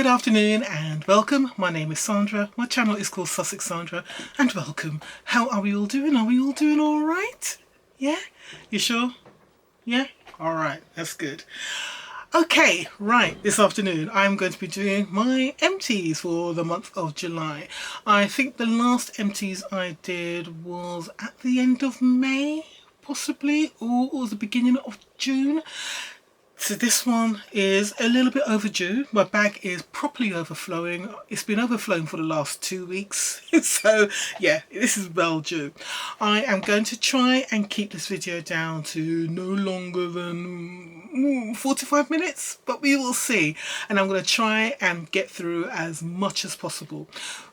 Good afternoon and welcome. My name is Sandra. My channel is called Sussex Sandra and welcome. How are we all doing? Are we all doing all right? Yeah? You sure? Yeah? Alright, that's good. Okay, right, this afternoon I'm going to be doing my empties for the month of July. I think the last empties I did was at the end of May, possibly, or the beginning of June. So this one is a little bit overdue. My bag is properly overflowing. It's been overflowing for the last 2 weeks. So yeah, this is well due. I am going to try and keep this video down to no longer than 45 minutes, but we will see. And I'm going to try and get through as much as possible.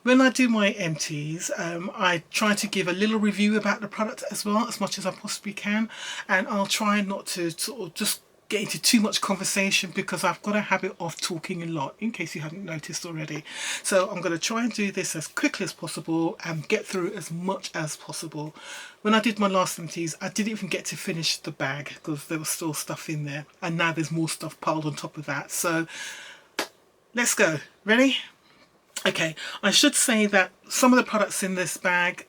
When I do my empties, I try to give a little review about the product as well, as much as I possibly can. And I'll try not to sort of just get into too much conversation because I've got a habit of talking a lot, in case you haven't noticed already. So I'm going to try and do this as quickly as possible and get through as much as possible. When I did my last empties, I didn't even get to finish the bag because there was still stuff in there, and now there's more stuff piled on top of that. So let's go. Ready? Okay, I should say that some of the products in this bag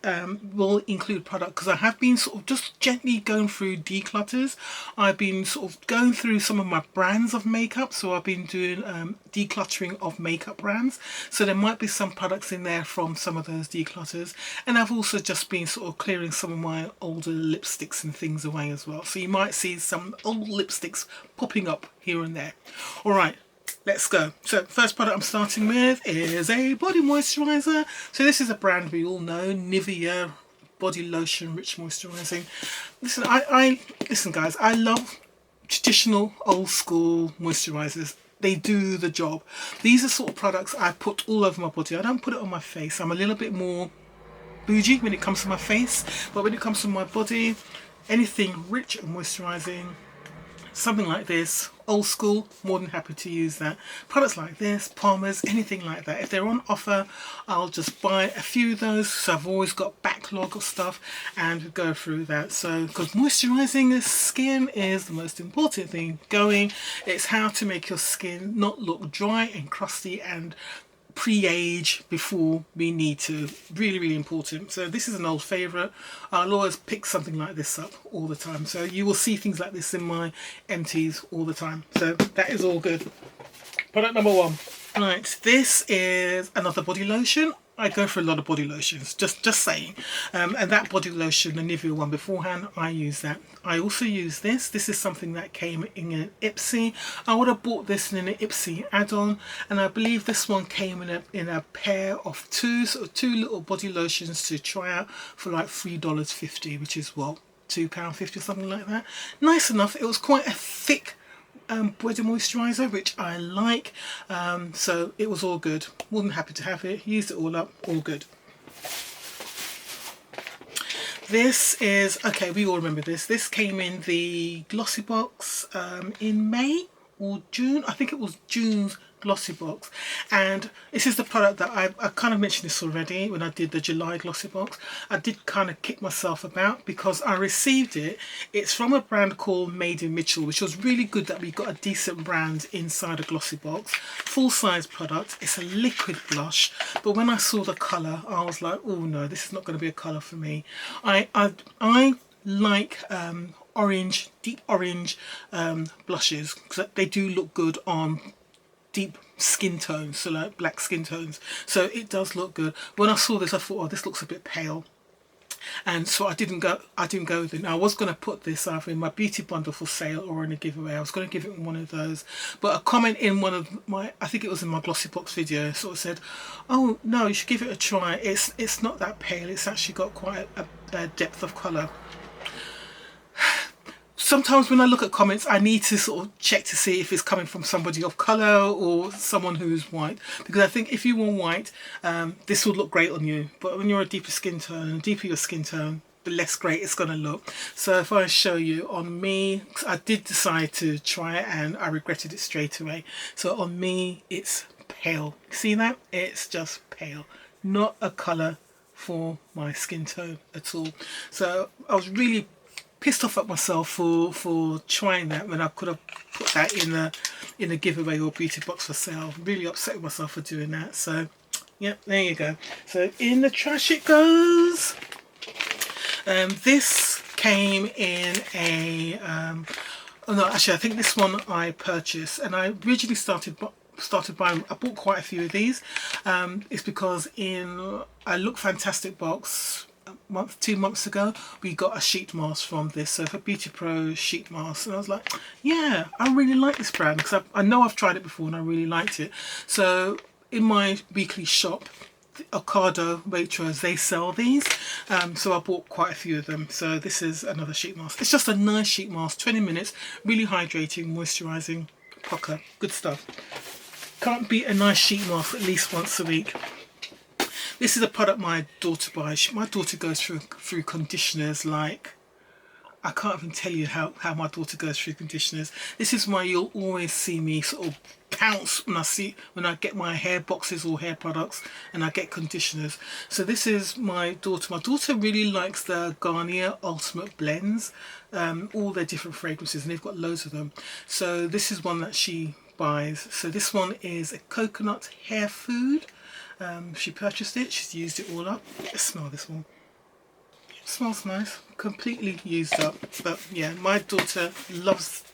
will include product because I have been sort of just gently going through declutters. I've been sort of going through some of my brands of makeup, so I've been doing decluttering of makeup brands. So there might be some products in there from some of those declutters, and I've also just been sort of clearing some of my older lipsticks and things away as well. So you might see some old lipsticks popping up here and there. All right. Let's go. So first product I'm starting with is a body moisturiser. So this is a brand we all know, Nivea Body Lotion Rich Moisturising. Listen guys, I love traditional old school moisturisers. They do the job. These are sort of products I put all over my body. I don't put it on my face. I'm a little bit more bougie when it comes to my face, but when it comes to my body, anything rich and moisturising, something like this, old school, more than happy to use that. Products like this, Palmer's, anything like that. If they're on offer, I'll just buy a few of those. So I've always got backlog of stuff and go through that. So, because moisturising the skin is the most important thing going. It's how to make your skin not look dry and crusty and pre-age before we need to. Really, really important. So this is an old favourite. I'll always pick something like this up all the time. So you will see things like this in my empties all the time. So that is all good. Product number one. Right, this is another body lotion. I go for a lot of body lotions, just saying. And that body lotion, the Nivea one beforehand, I use that. I also use this. This is something that came in an Ipsy. I would have bought this in an Ipsy add-on, and I believe this one came in a pair of two, sort of two little body lotions to try out for like $3.50, which is what, £2.50 or something like that. Nice enough. It was quite a thick body moisturiser, which I like, so it was all good. More than happy to have it. Used it all up, all good. This is, okay, we all remember this. This came in the GLOSSYBOX in May or June. I think it was June's GLOSSYBOX, and this is the product that I kind of mentioned this already when I did the July GLOSSYBOX. I did kind of kick myself about because I received it. It's from a brand called Made in Mitchell, which was really good that we got a decent brand inside a GLOSSYBOX. Full size product. It's a liquid blush, but when I saw the colour, I was like, oh no, this is not going to be a colour for me. I like orange, deep orange blushes because they do look good on deep skin tones, so like black skin tones, so it does look good. When I saw this, I thought, oh, this looks a bit pale, and so I didn't go with it. Now, I was going to put this either in my beauty bundle for sale or in a giveaway. I was going to give it one of those, but a comment in one of my, I think it was in my GLOSSYBOX video, sort of said, oh no, you should give it a try. It's not that pale. It's actually got quite a depth of colour. Sometimes when I look at comments, I need to sort of check to see if it's coming from somebody of colour or someone who's white, because I think if you were white, this would look great on you, but when you're a deeper skin tone, the deeper your skin tone, the less great it's going to look. So if I show you on me, I did decide to try it and I regretted it straight away. So on me, it's pale. See that? It's just pale, not a colour for my skin tone at all. So I was really pissed off at myself for trying that when I could have put that in a giveaway or beauty box for sale. Really upset with myself for doing that. So yep, there you go. So in the trash it goes. This came in a oh no, actually I think this one I purchased, and I originally started buying. I bought quite a few of these. It's because in a Look Fantastic box two months ago we got a sheet mask from this, so for Beauty Pro sheet mask, and I was like, yeah, I really like this brand because I know I've tried it before and I really liked it. So in my weekly shop, Ocado, Waitrose, they sell these, so I bought quite a few of them. So this is another sheet mask. It's just a nice sheet mask, 20 minutes, really hydrating, moisturising, pucker, good stuff. Can't beat a nice sheet mask at least once a week. This is a product my daughter buys. My daughter goes through conditioners like, I can't even tell you how my daughter goes through conditioners. This is why you'll always see me sort of pounce when I get my hair boxes or hair products and I get conditioners. So this is my daughter. My daughter really likes the Garnier Ultimate Blends, all their different fragrances, and they've got loads of them. So this is one that she buys. So this one is a coconut hair food. She purchased it, she's used it all up. Let's smell this one. It smells nice, completely used up. But yeah, my daughter loves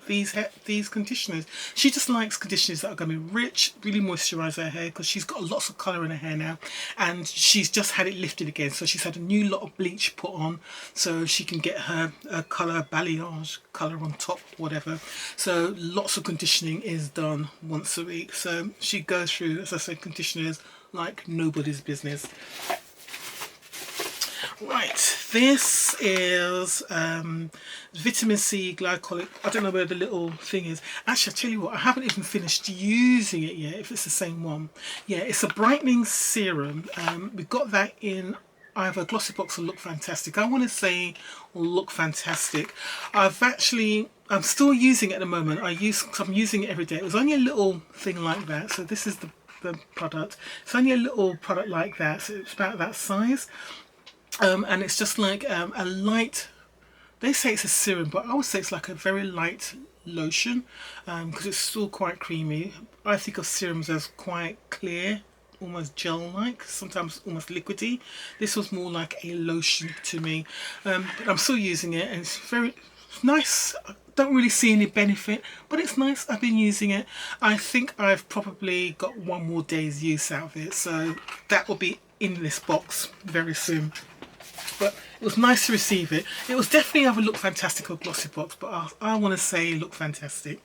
these conditioners. She just likes conditioners that are going to be rich, really moisturise her hair, because she's got lots of colour in her hair now, and she's just had it lifted again, so she's had a new lot of bleach put on so she can get her colour, balayage colour on top, whatever. So lots of conditioning is done once a week, so she goes through, as I said, conditioners like nobody's business. Right, this is vitamin C glycolic. I don't know where the little thing is. Actually, I tell you what, I haven't even finished using it yet, if it's the same one. Yeah, it's a brightening serum. We got that in either GLOSSYBOX or Look Fantastic. I want to say Look Fantastic. I'm still using it at the moment. I'm using it every day. It was only a little thing like that. So this is the product. It's only a little product like that. So it's about that size. And it's just like a light, they say it's a serum, but I would say it's like a very light lotion, because it's still quite creamy. I think of serums as quite clear, almost gel-like, sometimes almost liquidy. This was more like a lotion to me, but I'm still using it, and it's very nice. I don't really see any benefit, but it's nice. I've been using it. I think I've probably got one more day's use out of it, so that will be in this box very soon. But it was nice to receive it. It was definitely either Look Fantastic or GLOSSYBOX, but I want to say Look Fantastic.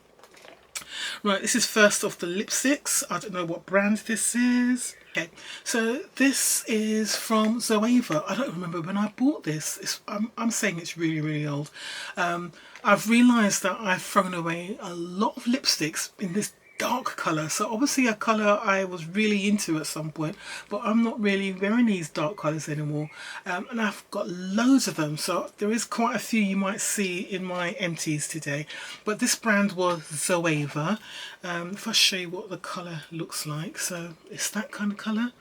Right, this is first off the lipsticks. I don't know what brand this is. Okay, so this is from Zoeva. I don't remember when I bought this. I'm saying it's really, really old. I've realised that I've thrown away a lot of lipsticks in this dark colour, so obviously a colour I was really into at some point, but I'm not really wearing these dark colours anymore, and I've got loads of them, so there is quite a few you might see in my empties today. But this brand was Zoeva. If I show you what the colour looks like, so it's that kind of colour,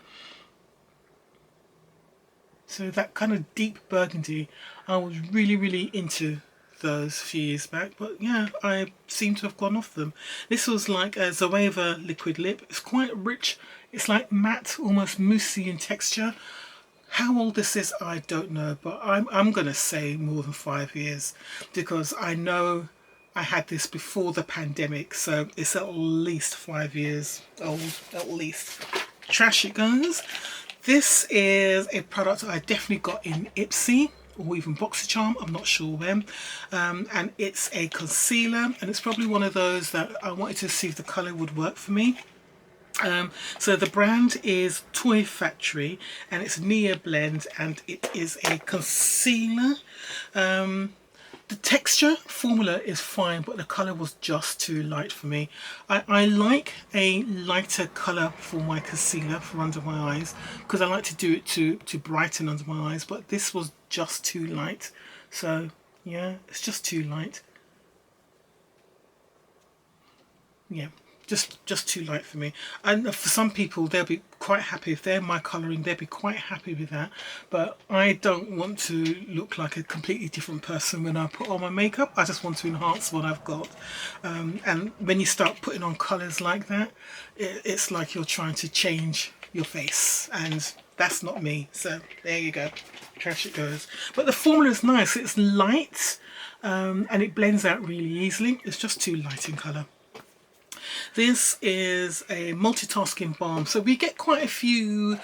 so that kind of deep burgundy. I was really into those a few years back, but yeah, I seem to have gone off them. This was like a Zoeva liquid lip. It's quite rich. It's like matte, almost moussey in texture. How old this is, I don't know, but I'm gonna say more than 5 years, because I know I had this before the pandemic, so it's at least 5 years old, at least. Trash it goes. This is a product I definitely got in Ipsy, or even BoxyCharm, I'm not sure when, and it's a concealer, and it's probably one of those that I wanted to see if the colour would work for me. So the brand is Toy Factory, and it's Nia Blend, and it is a concealer. The texture formula is fine, but the colour was just too light for me. I like a lighter colour for my concealer for under my eyes, because I like to do it to brighten under my eyes, but this was just too light. So yeah, it's just too light. Yeah, just too light for me. And for some people, they'll be quite happy if they're my colouring, they'll be quite happy with that. But I don't want to look like a completely different person when I put on my makeup. I just want to enhance what I've got. And when you start putting on colours like that, it's like you're trying to change your face, and that's not me. So there you go, trash it goes. But the formula is nice. It's light, and it blends out really easily. It's just too light in colour. This is a multitasking balm. So we get quite a few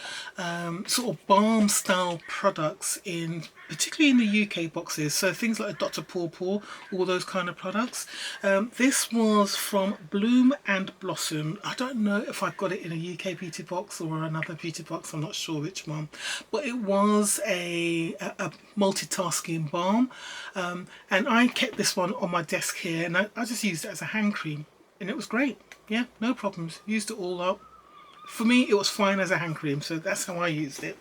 sort of balm style products in, particularly in the UK boxes. So things like Dr. Paw Paw, all those kind of products. This was from Bloom and Blossom. I don't know if I got it in a UK beauty box or another beauty box. I'm not sure which one. But it was a multitasking balm. And I kept this one on my desk here, and I just used it as a hand cream. And it was great. Yeah, no problems. Used it all up. For me, it was fine as a hand cream, so that's how I used it.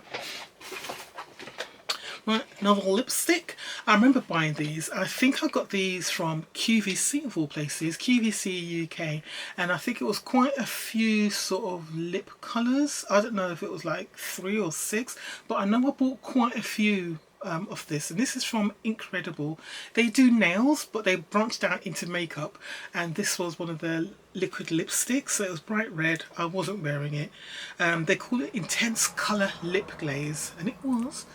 Right, another lipstick. I remember buying these. I think I got these from QVC of all places, QVC UK, and I think it was quite a few sort of lip colours. I don't know if it was like 3 or 6, but I know I bought quite a few of this, and this is from Incredible. They do nails, but they branched out into makeup, and this was one of the liquid lipsticks, so it was bright red. I wasn't wearing it. They call it Intense Colour Lip Glaze, and it was,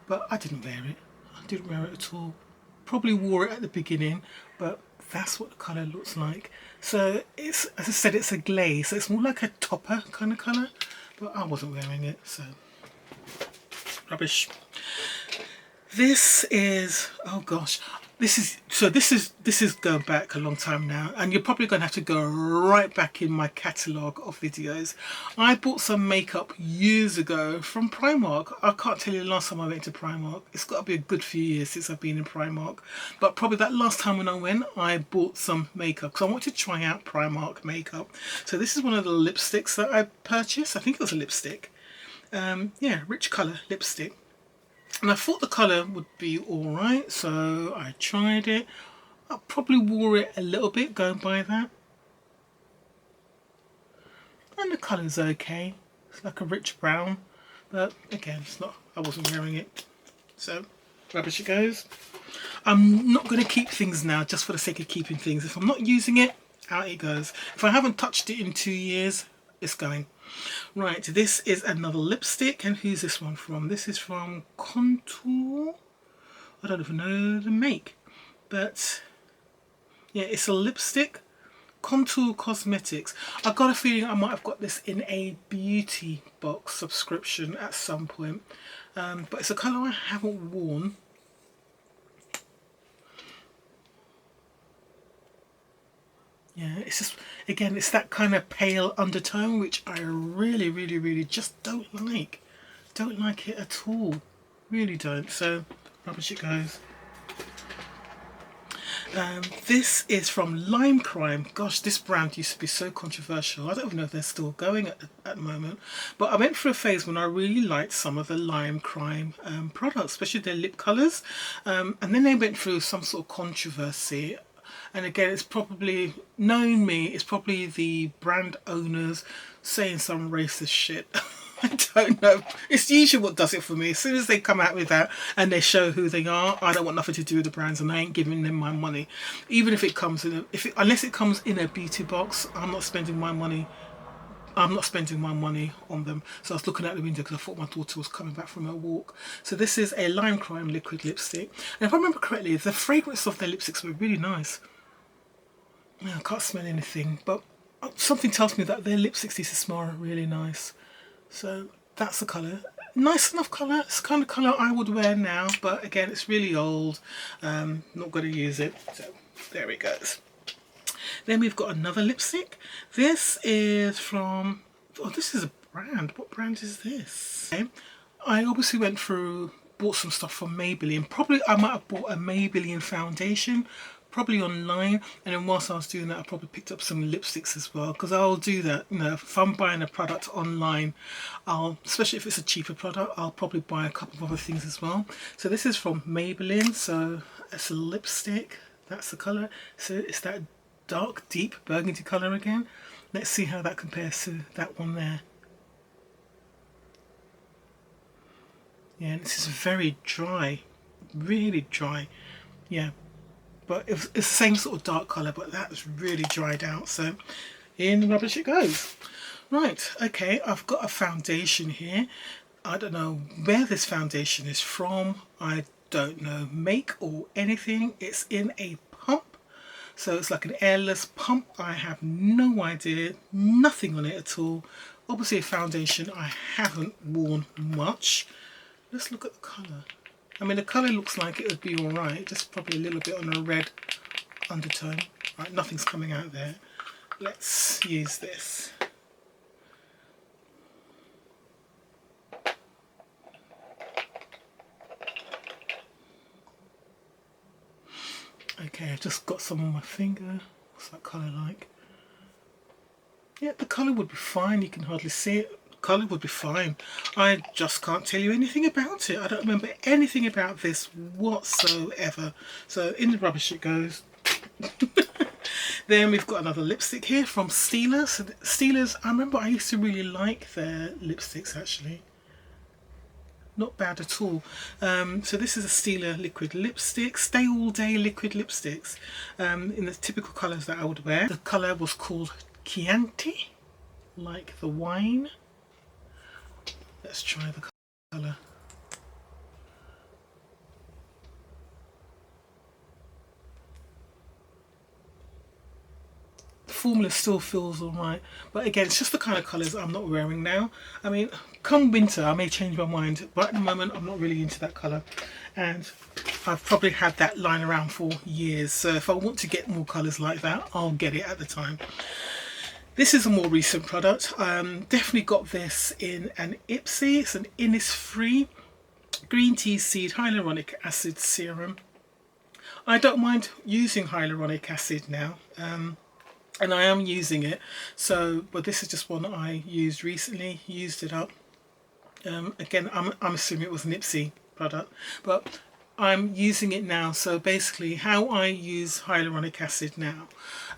but I didn't wear it. I didn't wear it at all. Probably wore it at the beginning, but that's what the colour looks like. So it's, as I said, it's a glaze, so it's more like a topper kind of colour, but I wasn't wearing it, so rubbish. This is, oh gosh, this is going back a long time now, and you're probably going to have to go right back in my catalogue of videos. I bought some makeup years ago from Primark. I can't tell you the last time I went to Primark. It's got to be a good few years since I've been in Primark, but probably that last time when I went, I bought some makeup because I wanted to try out Primark makeup. So this is one of the lipsticks that I purchased. I think it was a lipstick. Yeah, rich colour lipstick. And I thought the colour would be alright, so I tried it. I probably wore it a little bit going by that. And the colour's okay. It's like a rich brown, but again, it's not, I wasn't wearing it. So, rubbish it goes. I'm not going to keep things now just for the sake of keeping things. If I'm not using it, out it goes. If I haven't touched it in 2 years, it's going. Right, this is another lipstick, and who's this one from? This is from Contour. I don't even know the make, but yeah, it's a lipstick. Contour Cosmetics. I got a feeling I might have got this in a beauty box subscription at some point, but it's a colour I haven't worn. Yeah, it's just, again, it's that kind of pale undertone, which I really just don't like. Don't like it at all. Really don't. So, rubbish it goes. This is from Lime Crime. Gosh, this brand used to be so controversial. I don't even know if they're still going at the moment. But I went through a phase when I really liked some of the Lime Crime products, especially their lip colours. And then they went through some sort of controversy. And again, it's probably, knowing me, it's probably the brand owners saying some racist shit. I don't know. It's usually what does it for me. As soon as they come out with that and they show who they are, I don't want nothing to do with the brands, and I ain't giving them my money. Even if it comes in unless it comes in a beauty box, I'm not spending my money. I'm not spending my money on them. So I was looking out the window because I thought my daughter was coming back from her walk. So this is a Lime Crime liquid lipstick. And if I remember correctly, the fragrance of their lipsticks were really nice. I can't smell anything, but something tells me that their lipsticks used to smell really nice. So that's the colour. Nice enough colour. It's the kind of colour I would wear now, but again, it's really old. Not going to use it. So there it goes. Then we've got another lipstick. This is from, oh, this is a brand. What brand is this? Okay. I obviously went through, bought some stuff from Maybelline. Probably I might have bought a Maybelline foundation, probably online, and then whilst I was doing that, I probably picked up some lipsticks as well, because I'll do that, you know, if I'm buying a product online, especially if it's a cheaper product, I'll probably buy a couple of other things as well. So this is from Maybelline, so it's a lipstick, that's the colour, so it's that dark deep burgundy colour again. Let's see how that compares to that one there. Yeah, this is very dry, really dry. Yeah, but it's the same sort of dark colour, but that's really dried out. So in the rubbish it goes. Right, okay, I've got a foundation here. I don't know where this foundation is from. I don't know make or anything. It's in a pump. So it's like an airless pump. I have no idea, nothing on it at all. Obviously a foundation I haven't worn much. Let's look at the colour. I mean, the colour looks like it would be alright, just probably a little bit on a red undertone. Right, nothing's coming out there. Let's use this. Okay, I've just got some on my finger. What's that colour like? Yeah, the colour would be fine. You can hardly see it. The colour would be fine. I just can't tell you anything about it. I don't remember anything about this whatsoever. So in the rubbish it goes. Then we've got another lipstick here from Stila. So Stila's, I remember I used to really like their lipsticks actually. Not bad at all. So this is a Stila liquid lipstick, stay all day liquid lipsticks in the typical colours that I would wear. The colour was called Chianti, like the wine. Let's try the colour. Formula still feels alright, but again it's just the kind of colours I'm not wearing now. I mean, come winter I may change my mind, but at the moment I'm not really into that colour, and I've probably had that lying around for years, so if I want to get more colours like that I'll get it at the time. This is a more recent product. Definitely got this in an Ipsy. It's an Innisfree green tea seed hyaluronic acid serum. I don't mind using hyaluronic acid now, and I am using it. So, but this is just one that I used recently, used it up. Again, I'm assuming it was an Ipsy product, but I'm using it now. So basically how I use hyaluronic acid now,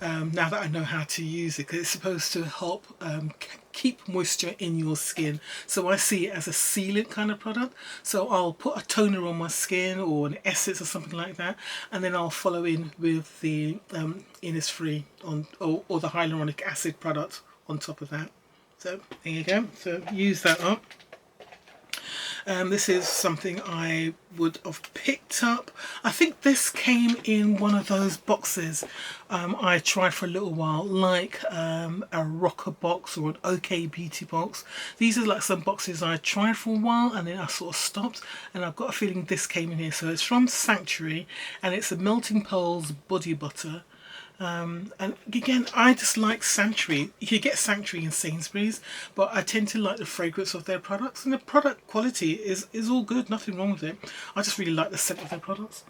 now that I know how to use it, because it's supposed to help keep moisture in your skin. So I see it as a sealant kind of product. So I'll put a toner on my skin or an essence or something like that, and then I'll follow in with the Innisfree on or the hyaluronic acid product on top of that. So there you go. So use that up. This is something I would have picked up. I think this came in one of those boxes I tried for a little while, like a rocker box or an OK Beauty box. These are like some boxes I tried for a while and then I sort of stopped, and I've got a feeling this came in here. So it's from Sanctuary and it's a Melting Pearls body butter. And again, I just like Sanctuary. You can get Sanctuary in Sainsbury's, but I tend to like the fragrance of their products, and the product quality is all good, nothing wrong with it. I just really like the scent of their products.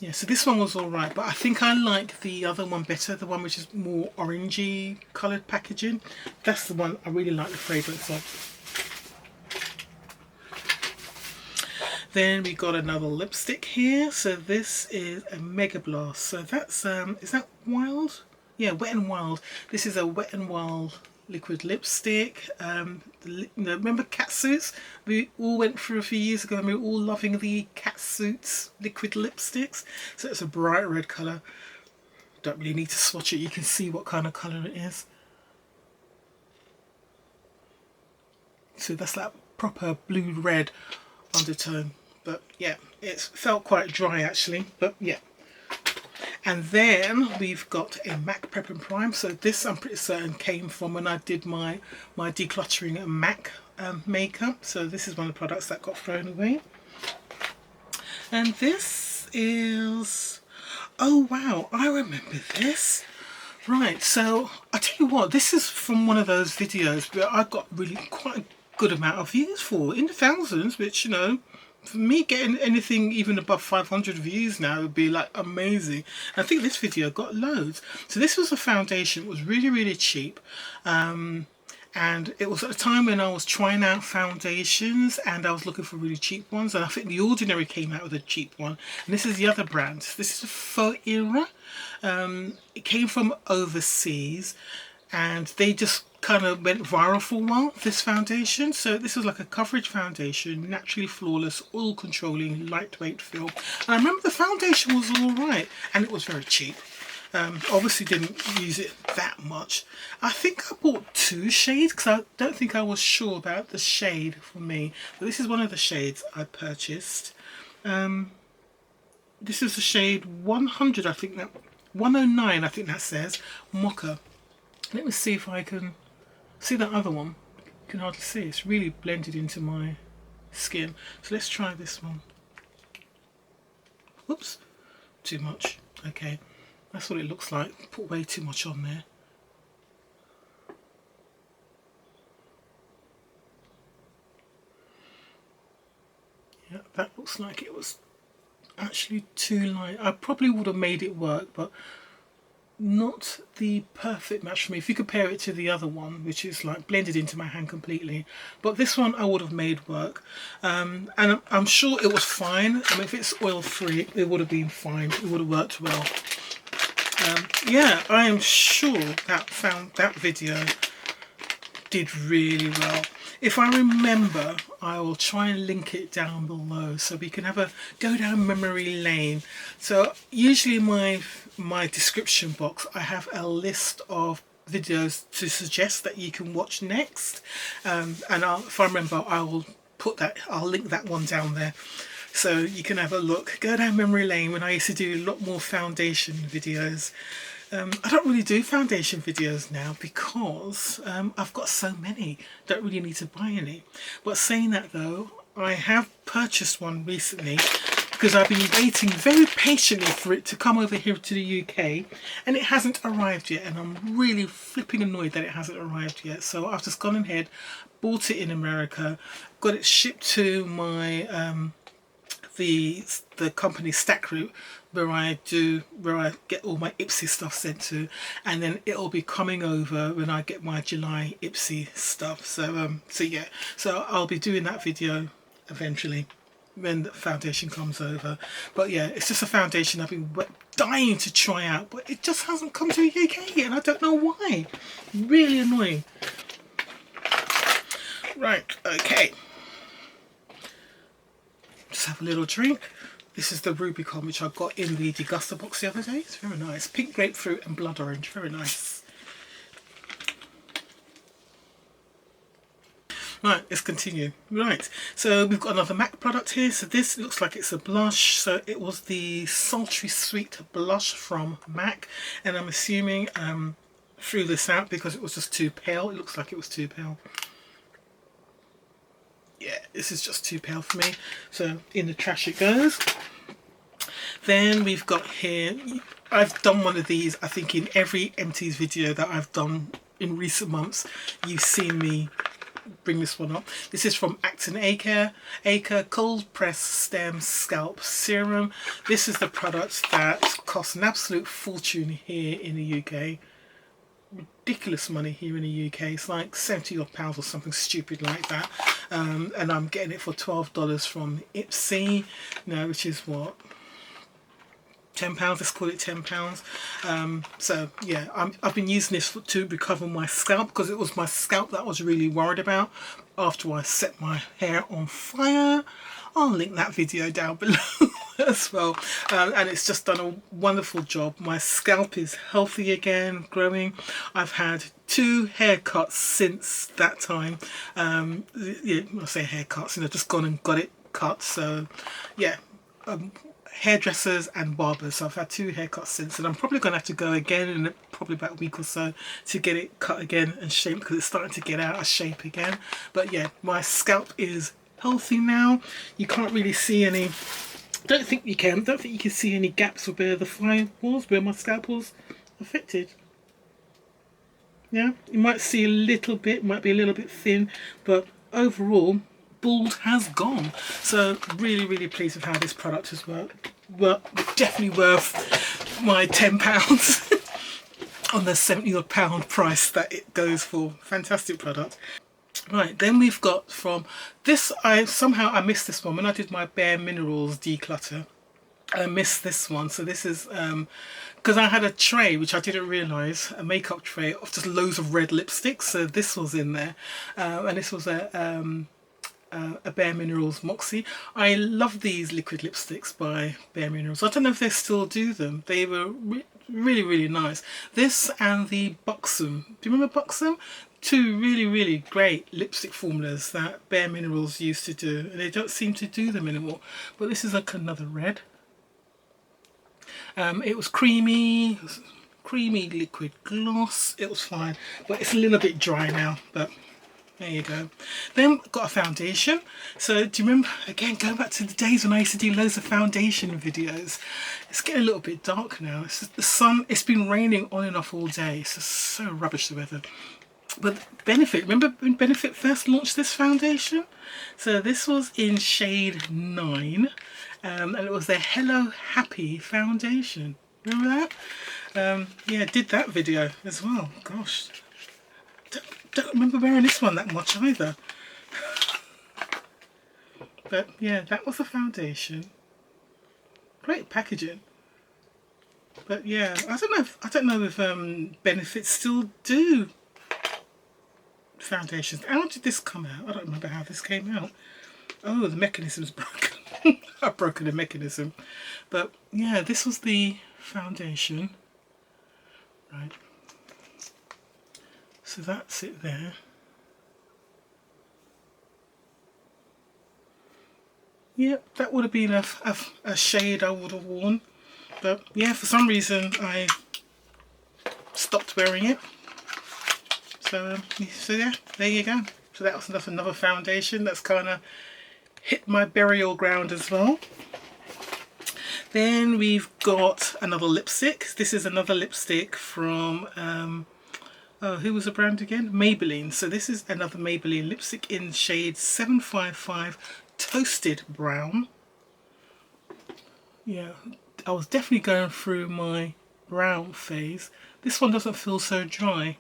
Yeah, so this one was alright, but I think I like the other one better, the one which is more orangey coloured packaging. That's the one I really like the fragrance of. Then we got another lipstick here. So this is a Mega Blast. So that's is that Wild? Yeah, Wet n Wild. This is a Wet n Wild liquid lipstick. Remember Catsuits? We all went through a few years ago and we were all loving the Catsuits liquid lipsticks. So it's a bright red colour. Don't really need to swatch it. You can see what kind of colour it is. So that's that proper blue red undertone. But yeah, it felt quite dry actually, but yeah. And then we've got a MAC Prep and Prime. So this I'm pretty certain came from when I did my decluttering MAC makeup. So this is one of the products that got thrown away. And this is, oh wow, I remember this. Right, so I tell you what, this is from one of those videos where I got really quite a good amount of views for, in the thousands, which, you know, for me getting anything even above 500 views now would be like amazing. I think this video got loads. So this was a foundation. It was really cheap, and it was at a time when I was trying out foundations and I was looking for really cheap ones, and I think The Ordinary came out with a cheap one, and this is the other brand. This is a Faux Era. It came from overseas, and they just kind of went viral for a while, this foundation. So this is like a coverage foundation, naturally flawless, oil controlling, lightweight film. And I remember the foundation was all right, and it was very cheap. Obviously didn't use it that much. I think I bought 2 shades because I don't think I was sure about the shade for me. But this is one of the shades I purchased. This is the shade 100, I think that 109, I think that says Mocha. Let me see if I can see that other one. You can hardly see. It's really blended into my skin. So let's try this one. Oops, too much. Okay, that's what it looks like. Put way too much on there. Yeah, that looks like it was actually too light. I probably would have made it work, but not the perfect match for me if you compare it to the other one, which is like blended into my hand completely. But this one I would have made work, and I'm sure it was fine. I mean, if it's oil free, it would have been fine. It would have worked well. Yeah, I am sure that video did really well. If I remember, I will try and link it down below so we can have a go down memory lane. So usually in my description box I have a list of videos to suggest that you can watch next, and if I remember, I'll link that one down there so you can have a look. Go down memory lane when I used to do a lot more foundation videos. I don't really do foundation videos now because I've got so many, don't really need to buy any. But saying that though, I have purchased one recently because I've been waiting very patiently for it to come over here to the UK, and it hasn't arrived yet, and I'm really flipping annoyed that it hasn't arrived yet. So I've just gone ahead, bought it in America, got it shipped to my the company Stack Route, where I get all my Ipsy stuff sent to, and then it'll be coming over when I get my July Ipsy stuff. So yeah, so I'll be doing that video eventually when the foundation comes over. But yeah, it's just a foundation I've been dying to try out, but it just hasn't come to the UK yet, and I don't know why. Really annoying. Right, okay. Just have a little drink. This is the Rubicon, which I got in the DEGUSTABOX the other day. It's very nice. Pink grapefruit and blood orange. Very nice. Right, let's continue. Right, so we've got another MAC product here. So this looks like it's a blush. So it was the Sultry Sweet blush from MAC. And I'm assuming threw this out because it was just too pale. It looks like it was too pale. Yeah, this is just too pale for me, so in the trash it goes. Then we've got here, I've done one of these, I think in every empties video that I've done in recent months, you've seen me bring this one up. This is from Acton Acre Cold Press Stem Scalp Serum. This is the product that costs an absolute fortune here in the UK. Ridiculous money here in the UK. It's like £70 odd or something stupid like that, and I'm getting it for $12 from Ipsy now, which is what, £10, let's call it £10. So yeah, I've been using this to recover my scalp, because it was my scalp that I was really worried about after I set my hair on fire. I'll link that video down below as well, and it's just done a wonderful job. My scalp is healthy again, growing. I've had 2 haircuts since that time. Yeah, I say haircuts, just gone and got it cut. So yeah, hairdressers and barbers. So I've had 2 haircuts since, and I'm probably gonna have to go again in probably about a week or so to get it cut again and shaped, because it's starting to get out of shape again. But yeah, my scalp is healthy now. You can't really see any, don't think you can see any gaps where the fly was, where my scalp was affected. Yeah, you might see a little bit, might be a little bit thin, but overall bald has gone. So really pleased with how this product has worked. Well, definitely worth my £10 on the £70 odd price that it goes for. Fantastic product. Right, then we've got from this, I missed this one when I did my Bare Minerals declutter. I missed this one. So this is because I had a tray which I didn't realise, a makeup tray of just loads of red lipsticks. So this was in there, and this was a Bare Minerals Moxie. I love these liquid lipsticks by Bare Minerals. I don't know if they still do them. They were really, really nice. This and the Buxom. Do you remember Buxom? Two really, really great lipstick formulas that Bare Minerals used to do, and they don't seem to do them anymore. But this is like another red. It was creamy liquid gloss. It was fine, but it's a little bit dry now, but there you go. Then got a foundation. So do you remember, again, going back to the days when I used to do loads of foundation videos? It's getting a little bit dark now. It's just the sun, it's been raining on and off all day. It's just so rubbish, the weather. But Benefit, remember when Benefit first launched this foundation? So this was in shade 9, and it was their Hello Happy foundation. Remember that? Yeah, did that video as well. Gosh, don't remember wearing this one that much either. But yeah, that was the foundation. Great packaging. But yeah, I don't know if Benefit still do foundations. How did this come out? I don't remember how this came out. Oh, the mechanism's broken. I've broken the mechanism. But yeah, this was the foundation. Right. So that's it there. Yep, that would have been a shade I would have worn. But yeah, for some reason I stopped wearing it. So yeah, there you go. So that was another foundation that's kind of hit my burial ground as well. Then we've got another lipstick. This is another lipstick from, oh, who was the brand again? Maybelline. So this is another Maybelline lipstick in shade 755 Toasted Brown. Yeah, I was definitely going through my brown phase. This one doesn't feel so dry.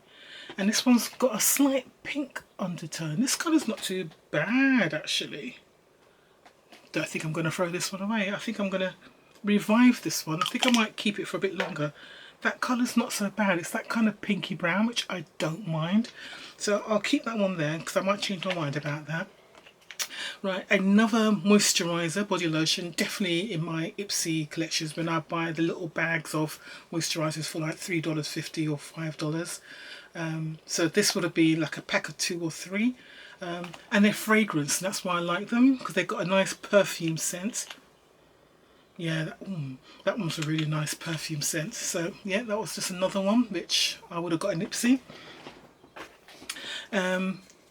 And this one's got a slight pink undertone. This colour's not too bad, actually. Don't think I'm going to throw this one away. I think I'm going to revive this one. I think I might keep it for a bit longer. That colour's not so bad. It's that kind of pinky brown, which I don't mind. So I'll keep that one there because I might change my mind about that. Right, another moisturiser, body lotion, definitely in my Ipsy collections when I buy the little bags of moisturisers for like $3.50 or $5. So this would have been like a pack of 2 or 3. And they're fragrance, and that's why I like them, because they've got a nice perfume scent. Yeah, that one's a really nice perfume scent. So yeah, that was just another one which I would have got in Ipsy.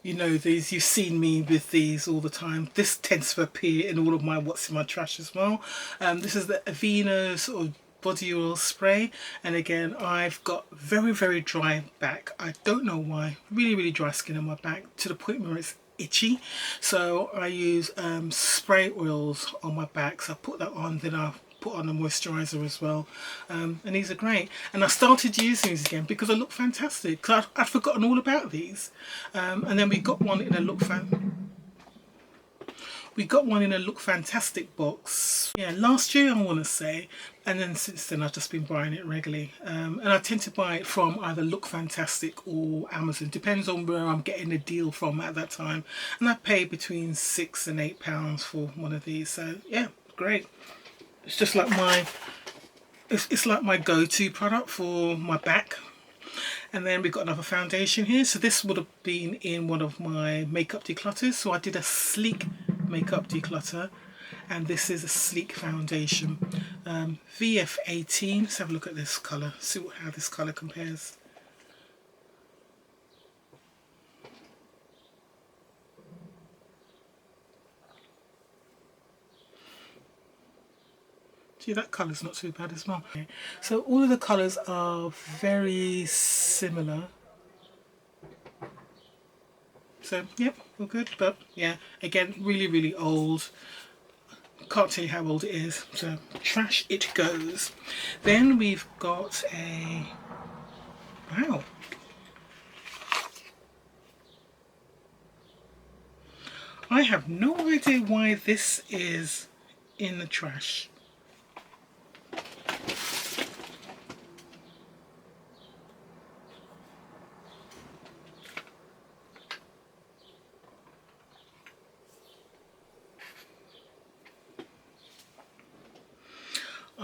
You know these, you've seen me with these all the time. This tends to appear in all of my What's in My Trash as well. This is the Aveeno sort of body oil spray, and again I've got very, very dry back. I don't know why, really, really dry skin on my back to the point where it's itchy. So I use spray oils on my back. So I put that on, then I put on a moisturiser as well, and these are great. And I started using these again because they look fantastic, because I'd forgotten all about these. And then we got one in a Look Fantastic box, yeah, last year I want to say, and then since then I've just been buying it regularly. And I tend to buy it from either Look Fantastic or Amazon, depends on where I'm getting a deal from at that time. And I pay between £6 and £8 for one of these. So yeah, great. It's just like it's like my go-to product for my back. And then we've got another foundation here. So this would have been in one of my makeup declutters. So I did a sleek makeup declutter, and this is a sleek foundation. VF18. Let's have a look at this colour, see how this colour compares. See, that colour's not too bad as well. Okay. So all of the colours are very similar. So, yep, all good. But, yeah, again, really, really old. Can't tell you how old it is. So, trash it goes. Then we've got a... Wow. I have no idea why this is in the trash.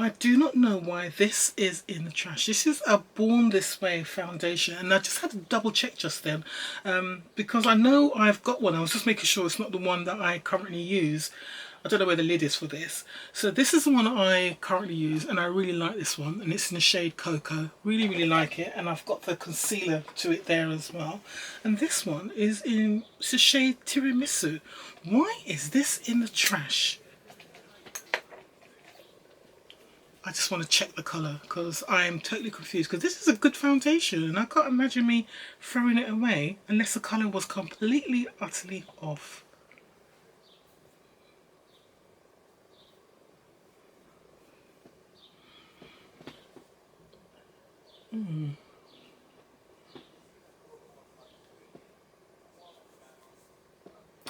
I do not know why this is in the trash. This is a Born This Way foundation, and I just had to double check just then, because I know I've got one. I was just making sure it's not the one that I currently use. I don't know where the lid is for this. So this is the one I currently use, and I really like this one, and it's in the shade Cocoa. Really, really like it, and I've got the concealer to it there as well. And this one is in the shade Tiramisu. Why is this in the trash? I just want to check the colour because I am totally confused, because this is a good foundation and I can't imagine me throwing it away unless the colour was completely, utterly off.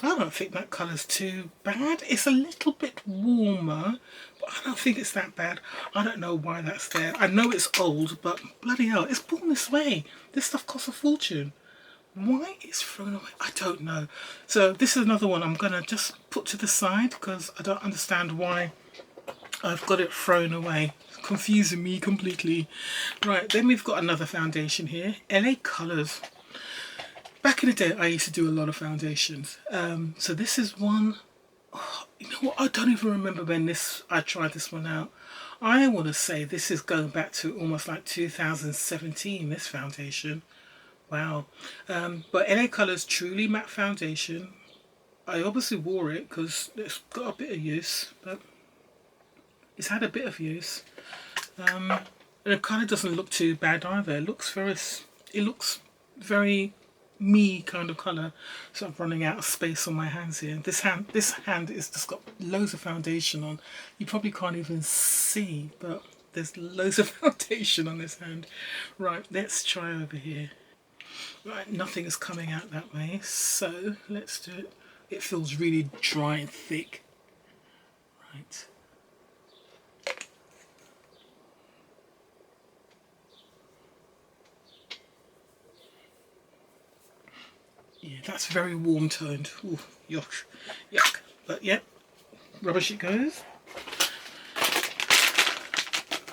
I don't think that colour's too bad. It's a little bit warmer, but I don't think it's that bad. I don't know why that's there. I know it's old, but bloody hell, it's Born This Way. This stuff costs a fortune. Why it's thrown away? I don't know. So this is another one I'm going to just put to the side because I don't understand why I've got it thrown away. It's confusing me completely. Right, then we've got another foundation here. LA Colours. Back in the day, I used to do a lot of foundations. So this is one, oh, you know what, I don't even remember when I tried this one out. I want to say this is going back to almost like 2017, this foundation. Wow. But LA Colours Truly Matte Foundation. I obviously wore it because it's got a bit of use, but it's had a bit of use. And it kind of doesn't look too bad either. It looks very me kind of colour. So I'm running out of space on my hands here. This hand is just got loads of foundation on. You probably can't even see, but there's loads of foundation on this hand. Right, let's try over here. Right, nothing is coming out that way, so let's do it. It feels really dry and thick. Right. Yeah, that's very warm toned. Ooh, yuck, yuck. But yeah, rubbish it goes.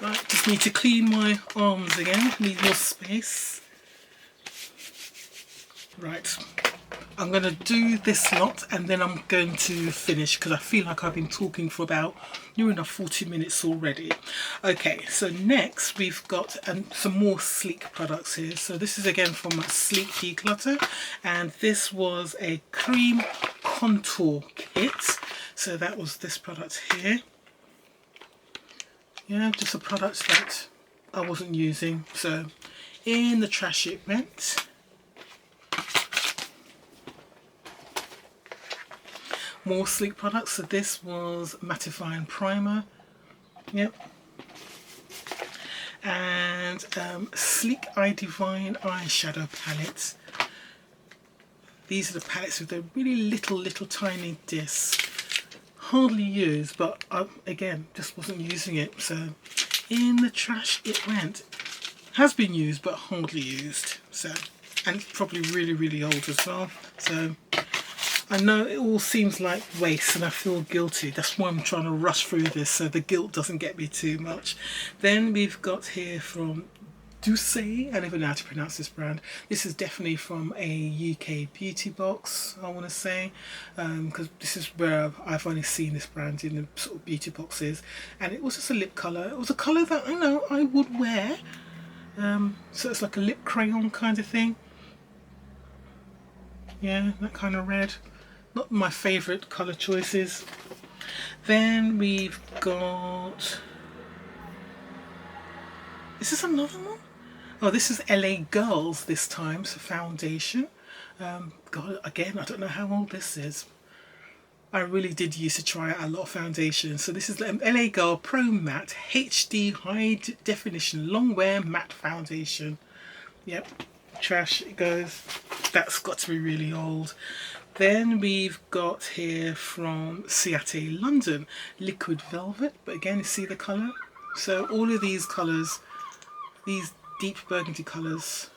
Right, just need to clean my arms again. Need more space. Right, I'm going to do this lot and then I'm going to finish because I feel like I've been talking for about near enough 40 minutes already. Okay, so next we've got some more sleek products here. So this is again from Sleek Declutter, and this was a cream contour kit. So that was this product here. Yeah, just a product that I wasn't using. So in the trash it went. More sleek products. So this was mattifying primer. Yep. And Sleek Eye Divine eyeshadow palettes. These are the palettes with the really little tiny discs. Hardly used, but again just wasn't using it. So in the trash it went. Has been used but hardly used. So, and probably really old as well. So I know it all seems like waste and I feel guilty. That's why I'm trying to rush through this so the guilt doesn't get me too much. Then we've got here from Doucet. I don't even know how to pronounce this brand. This is definitely from a UK beauty box, I want to say, because this is where I've only seen this brand in the sort of beauty boxes. And it was just a lip colour. It was a colour that I know I would wear. So it's like a lip crayon kind of thing. Yeah, that kind of red. Not my favourite colour choices. Then we've got... Is this another one? Oh, this is LA Girls this time, so foundation. God, again, I don't know how old this is. I really did used to try out a lot of foundation. So this is LA Girl Pro Matte HD High Definition Long Wear Matte Foundation. Yep, trash it goes. That's got to be really old. Then we've got here from Ciate London, Liquid Velvet, but again you see the colour. So all of these colours, these deep burgundy colours,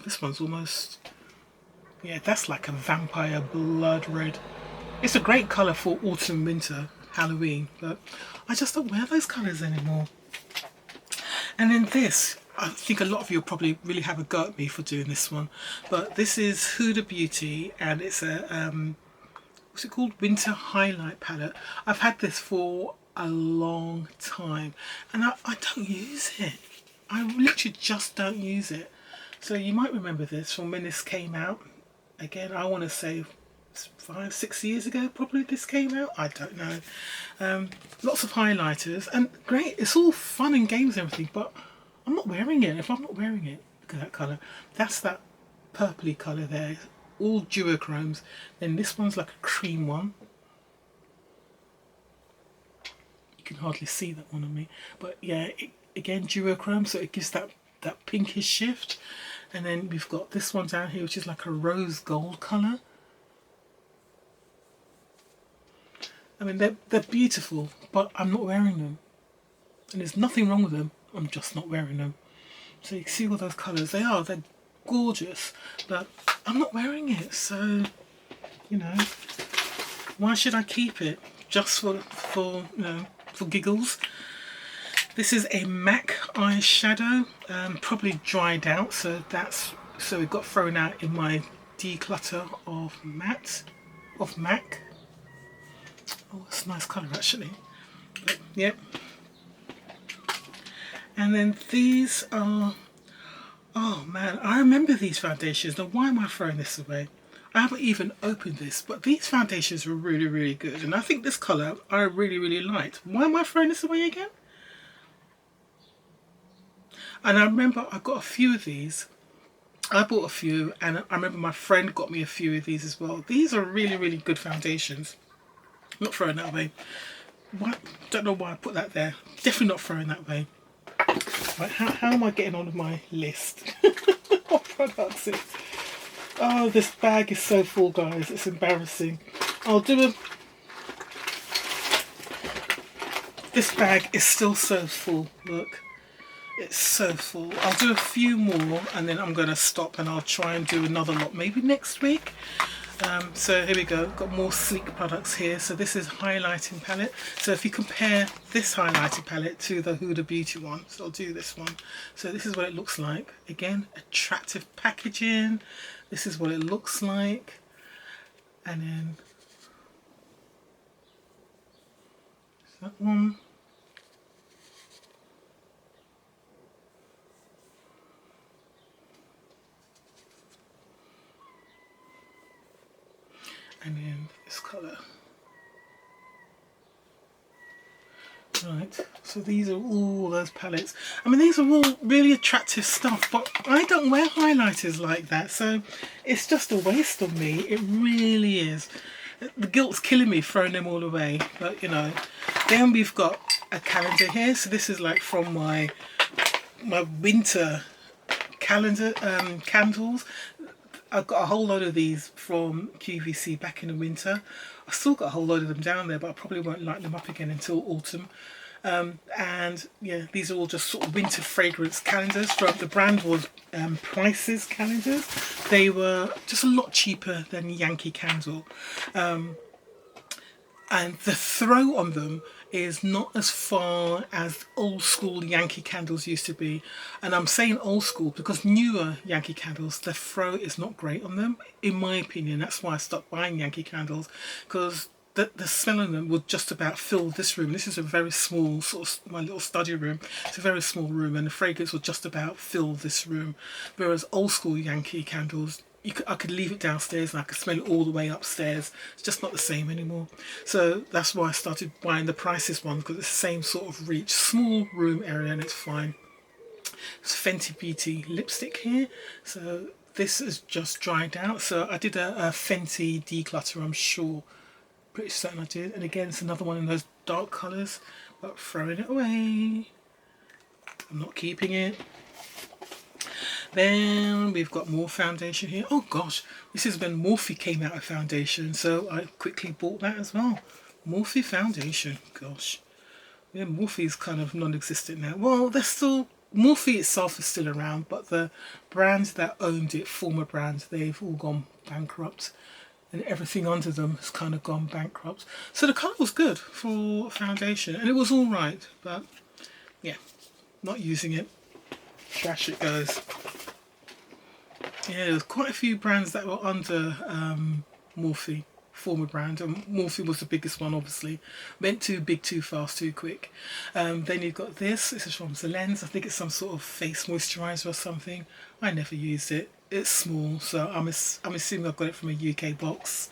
this one's almost, yeah, that's like a vampire blood red. It's a great colour for autumn winter, Halloween, but I just don't wear those colours anymore. And then this, I think a lot of you probably really have a go at me for doing this one, but this is Huda Beauty, and it's a what's it called, winter highlight palette. I've had this for a long time and I don't use it. I literally just don't use it. So you might remember this from when this came out. Again, I want to say 5-6 years ago probably this came out, I don't know. Lots of highlighters and great, it's all fun and games and everything, but I'm not wearing it. If I'm not wearing it, look at that colour, that's that purpley colour there, all duochromes. Then this one's like a cream one, you can hardly see that one on me, but yeah, again duochrome, so it gives that pinkish shift. And then we've got this one down here which is like a rose gold colour. I mean, they're beautiful, but I'm not wearing them. And there's nothing wrong with them, I'm just not wearing them. So you can see all those colours, they're gorgeous, but I'm not wearing it. So, you know, why should I keep it? Just for you know, for giggles. This is a MAC eyeshadow, probably dried out, so it got thrown out in my declutter of MAC. Oh, it's a nice colour actually. But, yep. And then these are, oh man, I remember these foundations. Now why am I throwing this away? I haven't even opened this, but these foundations were really, really good. And I think this colour I really, really liked. Why am I throwing this away again? And I remember I got a few of these. I bought a few, and I remember my friend got me a few of these as well. These are really, really good foundations. Not throwing that away. What? Don't know why I put that there. Definitely not throwing that away. Right, how am I getting on with my list of products? Oh, this bag is so full, guys. It's embarrassing. This bag is still so full. Look. It's so full. I'll do a few more and then I'm going to stop, and I'll try and do another lot maybe next week. So here we go, got more sleek products here. So this is highlighting palette. So if you compare this highlighting palette to the Huda Beauty one, so I'll do this one. So this is what it looks like. Again, attractive packaging. This is what it looks like. And then that one. And then this colour. Right, so these are all those palettes. I mean, these are all really attractive stuff, but I don't wear highlighters like that, so it's just a waste on me. It really is. The guilt's killing me throwing them all away, but you know. Then we've got a calendar here. So this is like from my winter calendar candles. I've got a whole load of these from QVC back in the winter. I've still got a whole load of them down there, but I probably won't light them up again until autumn. And yeah, these are all just sort of winter fragrance calendars. From the brand was Price's calendars. They were just a lot cheaper than Yankee Candle. And the throw on them is not as far as old school Yankee candles used to be. And I'm saying old school because newer Yankee candles, the throw is not great on them, in my opinion. That's why I stopped buying Yankee candles, because the smell of them would just about fill this room. This is a very small, sort of my little study room. It's a very small room, and the fragrance would just about fill this room. Whereas old school Yankee candles, I could leave it downstairs and I could smell it all the way upstairs. It's just not the same anymore. So that's why I started buying the Price's one, because it's the same sort of reach. Small room area and it's fine. It's Fenty Beauty lipstick here. So this is just dried out. So I did a Fenty declutter, I'm sure. Pretty certain I did. And again, it's another one in those dark colours. But throwing it away. I'm not keeping it. Then we've got more foundation here. Oh gosh, this is when Morphe came out of foundation, so I quickly bought that as well. Morphe foundation, gosh. Yeah, Morphe is kind of non-existent now. Well, they're still, Morphe itself is still around, but the brands that owned it, former brands, they've all gone bankrupt. and everything under them has kind of gone bankrupt. So the colour was good for foundation, and it was all right, but yeah, not using it. Trash it goes. Yeah, there's quite a few brands that were under Morphe, former brand, and Morphe was the biggest one, obviously. Went too big, too fast, too quick. Then you've got this. This is from Zelens. I think it's some sort of face moisturiser or something. I never used it. It's small, so I'm assuming I've got it from a UK box.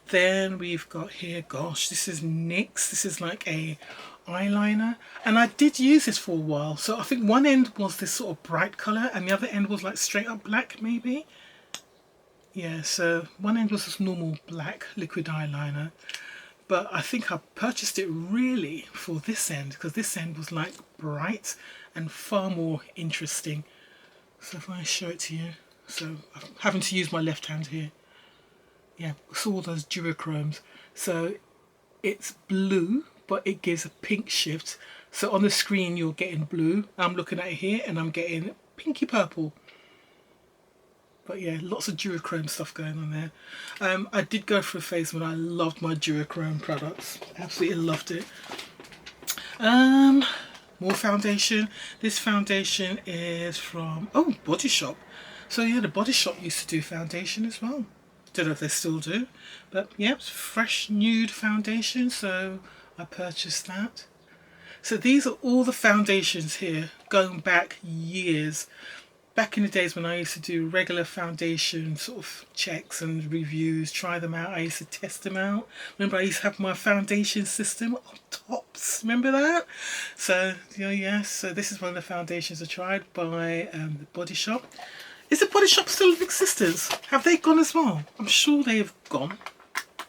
Then we've got here, gosh, this is NYX. This is like a eyeliner, and I did use this for a while. So I think one end was this sort of bright colour and the other end was like straight up black, maybe. Yeah, so one end was this normal black liquid eyeliner, but I think I purchased it really for this end because this end was like bright and far more interesting. So if I show it to you, so I'm having to use my left hand here. Yeah, it's all those duochromes. So it's blue, but it gives a pink shift. So on the screen you're getting blue. I'm looking at it here and I'm getting pinky purple. But yeah, lots of duochrome stuff going on there. I did go through a phase when I loved my duochrome products. Absolutely loved it. More foundation. This foundation is from, oh, Body Shop. So yeah, the Body Shop used to do foundation as well. Don't know if they still do, but yeah, it's fresh nude foundation, so I purchased that. So these are all the foundations here going back years. Back in the days when I used to do regular foundation sort of checks and reviews, try them out, I used to test them out. Remember I used to have my foundation system on tops, remember that? So yeah, so this is one of the foundations I tried by the Body Shop. Is the Body Shop still in existence? Have they gone as well? I'm sure they've gone.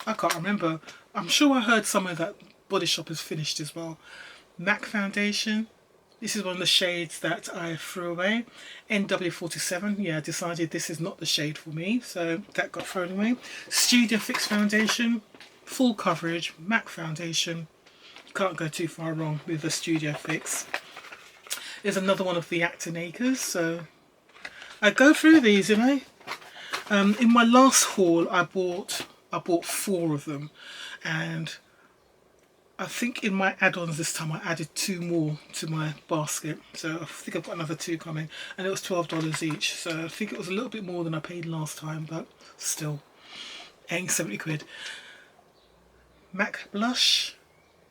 I can't remember. I'm sure I heard somewhere that Body Shop is finished as well. MAC foundation. This is one of the shades that I threw away. NW47. Yeah, I decided this is not the shade for me, so that got thrown away. Studio Fix foundation. Full coverage. MAC foundation. You can't go too far wrong with the Studio Fix. There's another one of the Acton Acres, so I go through these, you know. In my last haul, I bought 4 of them, and I think in my add-ons this time I added 2 more to my basket. So I think I've got another 2 coming, and it was $12 each. So I think it was a little bit more than I paid last time, but still, paying 70 quid. MAC blush.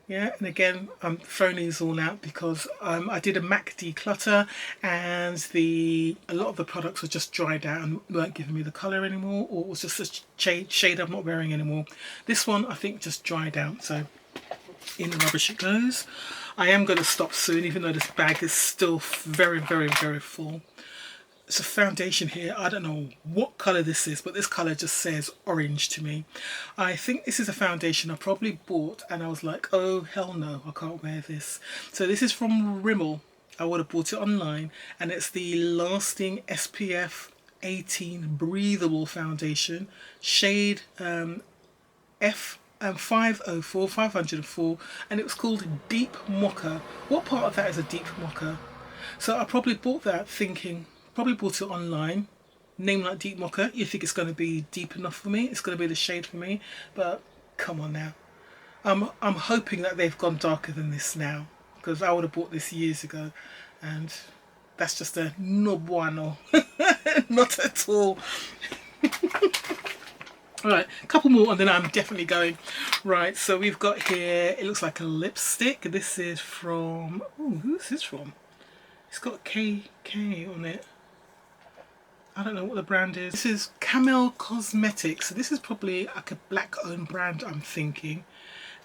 Yeah, and again, I'm throwing these all out because I did a MAC declutter and a lot of the products were just dried out and weren't giving me the colour anymore, or it was just a shade I'm not wearing anymore. This one I think just dried out, so in the rubbish it goes. I am going to stop soon, even though this bag is still very, very, very full. It's a foundation here. I don't know what colour this is, but this colour just says orange to me. I think this is a foundation I probably bought and I was like, oh hell no, I can't wear this. So this is from Rimmel. I would have bought it online, and it's the Lasting SPF 18 Breathable Foundation, shade F504, and it was called Deep Mocha. What part of that is a deep mocha? So I probably bought that thinking, probably bought it online, name like Deep Mocha, you think it's going to be deep enough for me, it's going to be the shade for me, but come on now. I'm hoping that they've gone darker than this now, because I would have bought this years ago, and that's just a no bueno. Not at all. Alright, a couple more and then I'm definitely going. Right, so we've got here, it looks like a lipstick. This is from, oh, who's this from? It's got KK on it. I don't know what the brand is. This is Camel Cosmetics. So this is probably like a black owned brand, I'm thinking.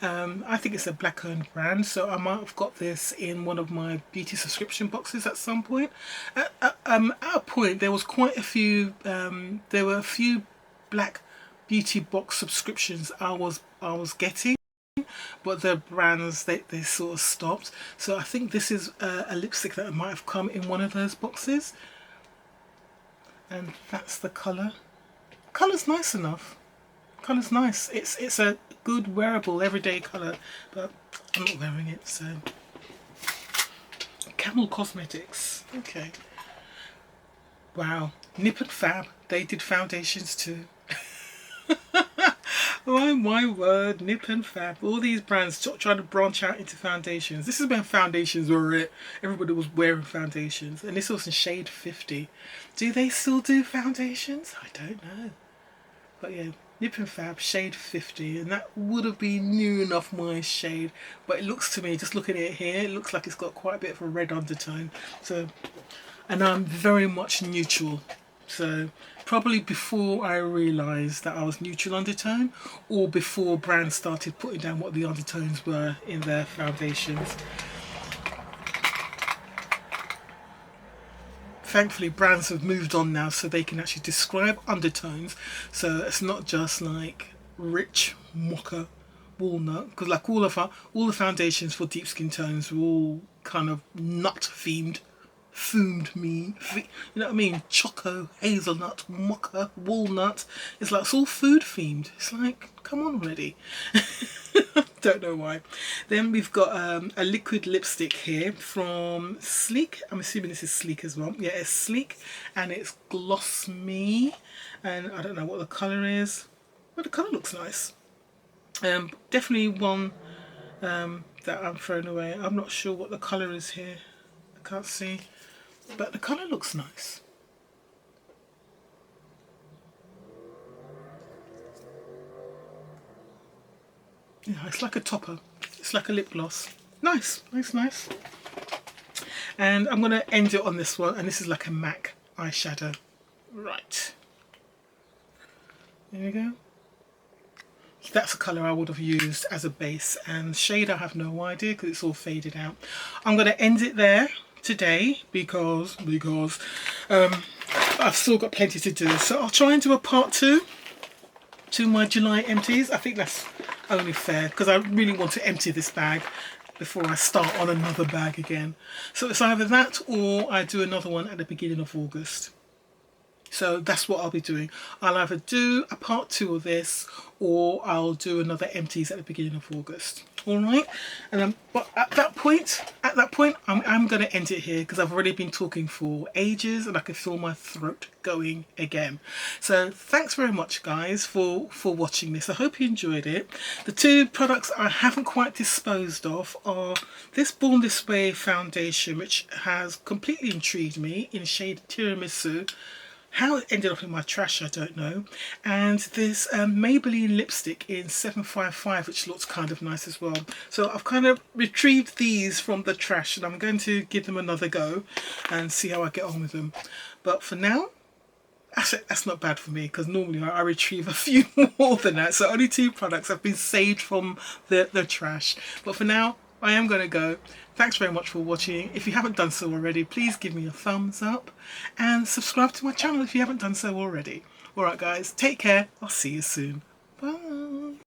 I think it's a black owned brand, so I might have got this in one of my beauty subscription boxes at some point. At a point there was quite a few, there were a few black beauty box subscriptions I was getting, but the brands they sort of stopped. So I think this is a lipstick that might have come in one of those boxes, and that's the colour. Colour's nice enough. Colour's nice. It's a good wearable everyday colour, but I'm not wearing it. So Camel Cosmetics. Okay. Wow, Nip and Fab, they did foundations too. Oh my word, Nip and Fab. All these brands trying to branch out into foundations. This is when foundations were it. Everybody was wearing foundations. And this was in shade 50. Do they still do foundations? I don't know. But yeah, Nip and Fab, shade 50. And that would have been new enough my shade. But it looks to me, just looking at it here, it looks like it's got quite a bit of a red undertone. So, and I'm very much neutral. So probably before I realised that I was neutral undertone, or before brands started putting down what the undertones were in their foundations. Thankfully brands have moved on now so they can actually describe undertones, so it's not just like rich mocha walnut, because like all the foundations for deep skin tones were all kind of nut themed. You know what I mean? Choco, hazelnut, mocha, walnut. It's like it's all food themed. It's like, come on already. Don't know why. Then we've got a liquid lipstick here from Sleek. I'm assuming this is Sleek as well. Yeah, it's Sleek and it's Gloss Me, and I don't know what the colour is, but the colour looks nice. Definitely one that I'm throwing away. I'm not sure what the colour is here. I can't see. But the colour looks nice. Yeah, it's like a topper. It's like a lip gloss. Nice, nice, nice. And I'm going to end it on this one. And this is like a MAC eyeshadow. Right. There we go. That's a colour I would have used as a base. And shade I have no idea because it's all faded out. I'm going to end it there today because I've still got plenty to do, so I'll try and do a part 2 to my July empties. I think that's only fair because I really want to empty this bag before I start on another bag again. So it's either that or I do another one at the beginning of August. So that's what I'll be doing. I'll either do a part 2 of this or I'll do another empties at the beginning of August. All right, and but at that point, I'm going to end it here because I've already been talking for ages and I can feel my throat going again. So thanks very much, guys, for watching this. I hope you enjoyed it. The 2 products I haven't quite disposed of are this Born This Way foundation, which has completely intrigued me, in shade Tiramisu. How it ended up in my trash, I don't know. And this Maybelline lipstick in 755, which looks kind of nice as well. So I've kind of retrieved these from the trash and I'm going to give them another go and see how I get on with them. But for now, that's not bad for me because normally I retrieve a few more than that. So only 2 products have been saved from the trash. But for now, I am going to go. Thanks very much for watching. If you haven't done so already, please give me a thumbs up and subscribe to my channel if you haven't done so already. Alright guys, take care. I'll see you soon. Bye.